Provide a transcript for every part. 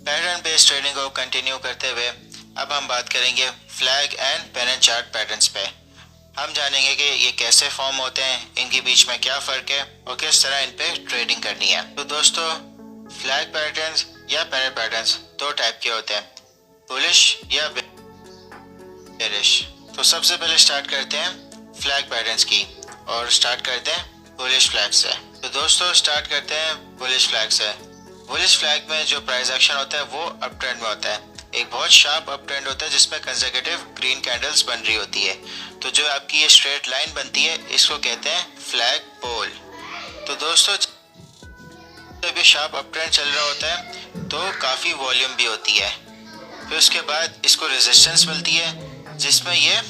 Pattern based trading को continue करते हुए अब हम बात करेंगे flag and pen chart patterns पे। हम जानेंगे कि ये कैसे फॉर्म होते हैं, इनके बीच में क्या फ़र्क है और किस तरह इन पे ट्रेडिंग करनी है। तो दोस्तों, फ्लैग पैटर्न्स या पेन पैटर्न्स दो टाइप के होते हैं, बुलिश या बेरिश। तो सबसे पहले स्टार्ट करते हैं फ्लैग पैटर्न्स की और स्टार्ट करते हैं बुलिश फ्लैग से। तो दोस्तों, स्टार्ट करते हैं बुलिश फ्लैग से। बुलिश फ्लैग में जो प्राइस एक्शन होता है वो अप ट्रेंड में होता है। एक बहुत शार्प अप ट्रेंड होता है जिसमें कंसेक्यूटिव ग्रीन कैंडल्स बन रही होती है। तो जो आपकी ये स्ट्रेट लाइन बनती है इसको कहते हैं फ्लैग पोल। तो दोस्तों, जब ये शार्प अप ट्रेंड चल रहा होता है तो काफ़ी वॉल्यूम भी होती है। फिर उसके बाद इसको रेजिस्टेंस मिलती है जिसमें ये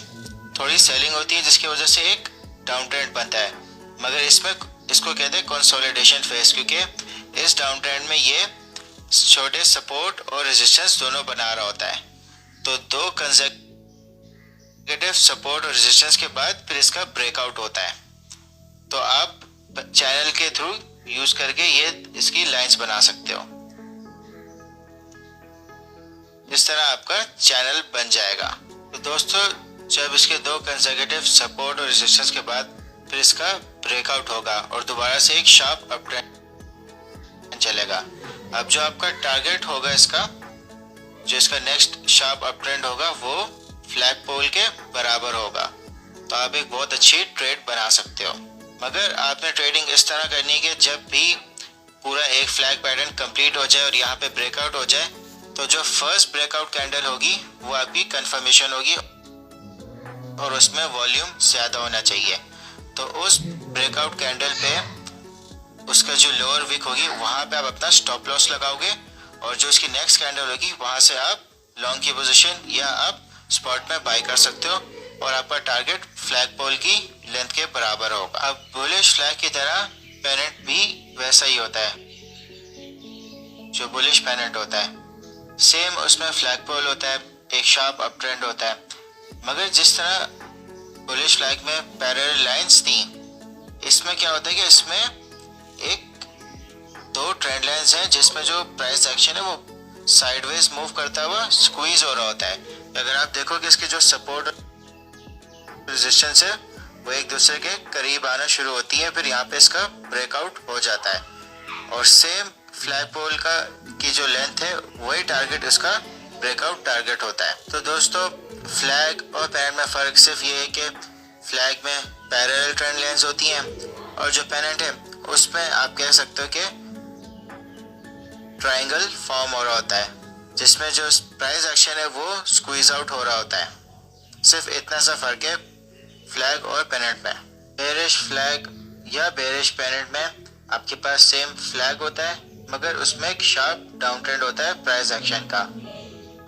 थोड़ी सेलिंग होती है, जिसकी वजह से एक डाउन ट्रेंड बनता है। मगर इसमें इसको कहते हैं कंसोलिडेशन फेज, क्योंकि इस डाउन ट्रेंड में ये छोटे सपोर्ट और रेजिस्टेंस दोनों बना रहा होता है। तो दो कंसेक्यूटिव सपोर्ट और रेजिस्टेंस के बाद फिर इसका ब्रेकआउट होता है। तो आप चैनल के थ्रू यूज करके ये इसकी लाइंस बना सकते हो। इस तरह आपका चैनल बन जाएगा। तो दोस्तों, जब इसके दो कंसेक्यूटिव सपोर्ट और रेजिस्टेंस के बाद फिर इसका ब्रेकआउट होगा और दोबारा से एक शार्प अप ट्रेंड चलेगा। अब जो आपका टारगेट होगा इसका, जो इसका नेक्स्ट शार्प अप ट्रेंड होगा वो फ्लैग पोल के बराबर होगा। तो आप एक बहुत अच्छी ट्रेड बना सकते हो। मगर आपने ट्रेडिंग इस तरह करनी है कि जब भी पूरा एक फ्लैग पैटर्न कंप्लीट हो जाए और यहाँ पे ब्रेकआउट हो जाए, तो जो फर्स्ट ब्रेकआउट कैंडल होगी वो आपकी कंफर्मेशन होगी और उसमें वॉल्यूम ज़्यादा होना चाहिए। तो उस ब्रेकआउट कैंडल पे उसका जो लोअर विक होगी वहाँ पे आप अपना स्टॉप लॉस लगाओगे और जो इसकी नेक्स्ट कैंडल होगी वहाँ से आप लॉन्ग की पोजीशन या आप स्पॉट में बाई कर सकते हो और आपका टारगेट फ्लैग पोल की लेंथ के बराबर होगा। अब बुलिश फ्लैग की तरह पेनेंट भी वैसा ही होता है। जो बुलिश पेनेंट होता है सेम उसमें फ्लैग पोल होता है, एक शार्प अप ट्रेंड होता है। मगर जिस तरह बुलिश फ्लैग में पैरेलल लाइंस थी, इसमें क्या होता है कि इसमें एक दो ट्रेंड लाइंस हैं जिसमें जो प्राइस एक्शन है वो साइडवेज मूव करता हुआ स्क्वीज हो रहा होता है। अगर आप देखो कि इसके जो सपोर्ट रेजिस्टेंस है वो एक दूसरे के करीब आना शुरू होती है, फिर यहाँ पे इसका ब्रेकआउट हो जाता है और सेम फ्लैग पोल का की जो लेंथ है वही टारगेट इसका ब्रेकआउट टारगेट होता है। तो दोस्तों, फ्लैग और पेनेंट में फ़र्क सिर्फ ये है कि फ्लैग में पैरेलल ट्रेंड लाइंस होती हैं और जो पेनेंट है उसमें आप कह सकते हो कि ट्रायंगल फॉर्म हो रहा होता है जिसमें जो प्राइस एक्शन है वो स्क्वीज आउट हो रहा होता है। सिर्फ इतना सा फ़र्क है फ्लैग और पेनेंट में। बेरिश फ्लैग या बेरिश पेनेंट में आपके पास सेम फ्लैग होता है मगर उसमें एक शार्प डाउन ट्रेंड होता है प्राइस एक्शन का,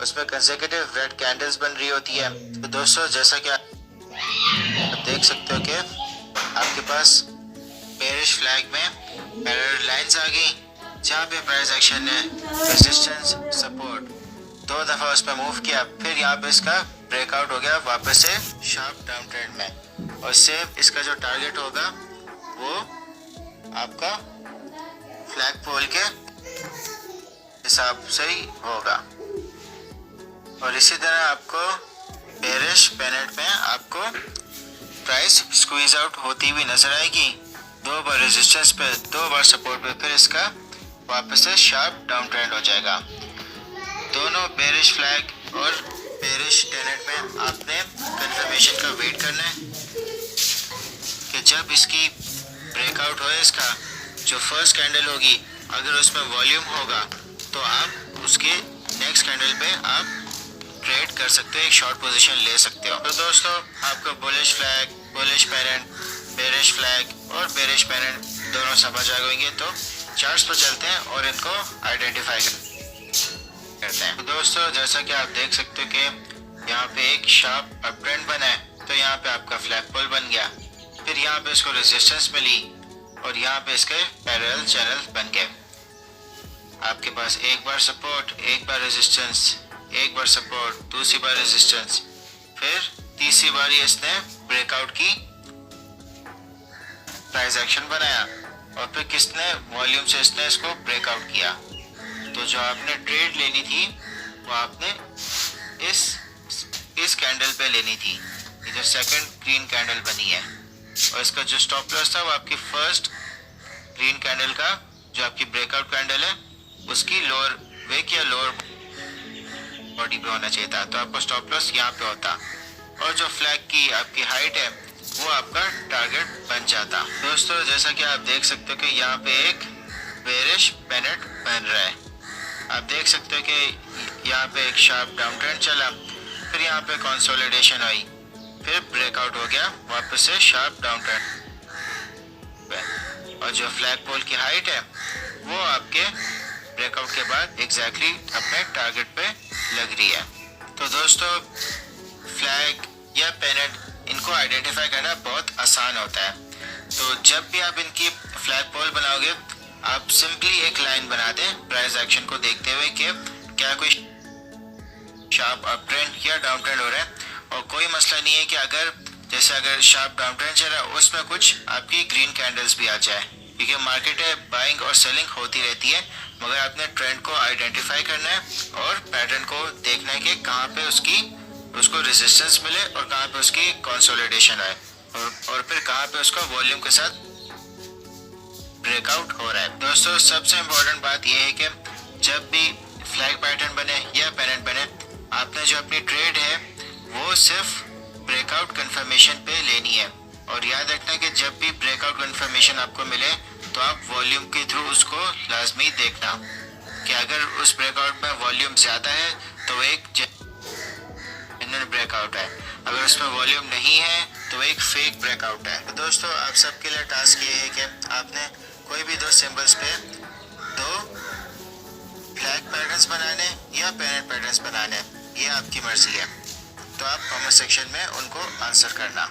उसमें कंसेक्यूटिव रेड कैंडल्स बन रही होती है। तो दोस्तों, जैसा कि आप देख सकते हो कि आपके पास बेरिश फ्लैग में पैरेलल लाइंस आ गई जहाँ पे प्राइस एक्शन ने रेजिस्टेंस सपोर्ट दो दफ़ा उस पर मूव किया, फिर यहाँ पे इसका ब्रेकआउट हो गया वापस से शार्प डाउन ट्रेंड में और सेम इसका जो टारगेट होगा वो आपका फ्लैग पोल के हिसाब से ही होगा। और इसी तरह आपको बेरिश पेनेंट में आपको प्राइस स्क्वीज आउट होती हुई नजर आएगी, दो बार रेजिस्टेंस पे दो बार सपोर्ट पे, फिर इसका वापस से शार्प डाउन ट्रेंड हो जाएगा। दोनों बेरिश फ्लैग और बेरिश टेनेंट में आपने कंफर्मेशन का वेट करना है कि जब इसकी ब्रेकआउट हो, इसका जो फर्स्ट कैंडल होगी अगर उसमें वॉल्यूम होगा तो आप उसके नेक्स्ट कैंडल पे आप ट्रेड कर सकते हो, एक शॉर्ट पोजीशन ले सकते हो। तो दोस्तों, आपको bullish flag, bullish pennant, bearish flag और बेरिश पेनेंट दोनों समझ आ गएंगे। तो चार्ट्स पर चलते हैं और इनको आइडेंटिफाई करते हैं। तो दोस्तों, जैसा कि आप देख सकते हो कि यहाँ पे एक शार्प अप ट्रेंड बना है, तो यहाँ पे आपका फ्लैग पोल बन गया, फिर यहाँ पे इसको रेजिस्टेंस मिली और यहाँ पे इसके पैरेलल चैनल बन गए। आपके पास एक बार सपोर्ट, एक बार रेजिस्टेंस, एक बार सपोर्ट, दूसरी बार रेजिस्टेंस, फिर तीसरी बार इसने ब्रेकआउट की प्राइस एक्शन बनाया और फिर किसने वॉल्यूम से इसने इसको ब्रेकआउट किया। तो जो आपने ट्रेड लेनी आपने इस कैंडल पे लेनी थी। ये जो सेकंड ग्रीन कैंडल बनी है, और इसका जो स्टॉप लॉस था वो आपकी फर्स्ट ग्रीन कैंडल का, जो आपकी ब्रेकआउट कैंडल है, उसकी लोअर विक या लोअर बॉडी पे होना चाहिए था। तो आपका स्टॉप लॉस यहाँ पे होता, और जो फ्लैग की आपकी हाइट है वो आपका टारगेट बन जाता। दोस्तों जैसा कि आप देख सकते हो कि यहाँ पे एक बेरिश पेनेट बन रहा है। आप देख सकते हो कि यहाँ पे एक शार्प डाउन ट्रेंड चला, फिर यहाँ पे कंसोलिडेशन आई, फिर ब्रेकआउट हो गया वापस से शार्प डाउन ट्रेंड, और जो फ्लैग पोल की हाइट है वो आपके ब्रेकआउट के बाद एग्जैक्टली अपने टारगेट पे लग रही है। तो दोस्तों फ्लैग या पेनेट इनको आइडेंटिफाई करना बहुत आसान होता है। तो जब भी आप इनकी फ्लैग पोल बनाओगे, आप सिंपली एक लाइन बना दें प्राइस एक्शन को देखते हुए कि क्या कोई शार्प अप ट्रेंड या डाउन ट्रेंड हो रहा है। और कोई मसला नहीं है कि अगर शार्प डाउन ट्रेंड चल रहा है उसमें कुछ आपकी ग्रीन कैंडल्स भी आ जाए, क्योंकि मार्केट है बाइंग और सेलिंग होती रहती है, मगर आपने ट्रेंड को आइडेंटिफाई करना है और पैटर्न को देखना है कि कहाँ पे उसको रेजिस्टेंस मिले और कहाँ पे उसकी कंसोलिडेशन आए, और फिर कहाँ पे उसका वॉल्यूम के साथ ब्रेकआउट हो रहा है। दोस्तों सबसे इम्पोर्टेंट बात यह है कि जब भी फ्लैग पैटर्न बने या पेनेट बने, आपने जो अपनी ट्रेड है वो सिर्फ ब्रेकआउट कंफर्मेशन पे लेनी है। और याद रखना कि जब भी ब्रेकआउट कंफर्मेशन आपको मिले तो आप वॉल्यूम के थ्रू उसको लाजमी देखना कि अगर उस ब्रेकआउट में वॉल्यूम ज़्यादा है तो एक जेन्युइन ब्रेकआउट है, अगर उसमें वॉल्यूम नहीं है तो एक फेक ब्रेकआउट है। तो दोस्तों आप सबके लिए टास्क ये है कि आपने कोई भी दो सिंबल्स पे दो फ्लैग पैटर्न्स बनाने या पेनेट पैटर्न्स बनाने, ये आपकी मर्जी है। तो आप कमेंट सेक्शन में उनको आंसर करना।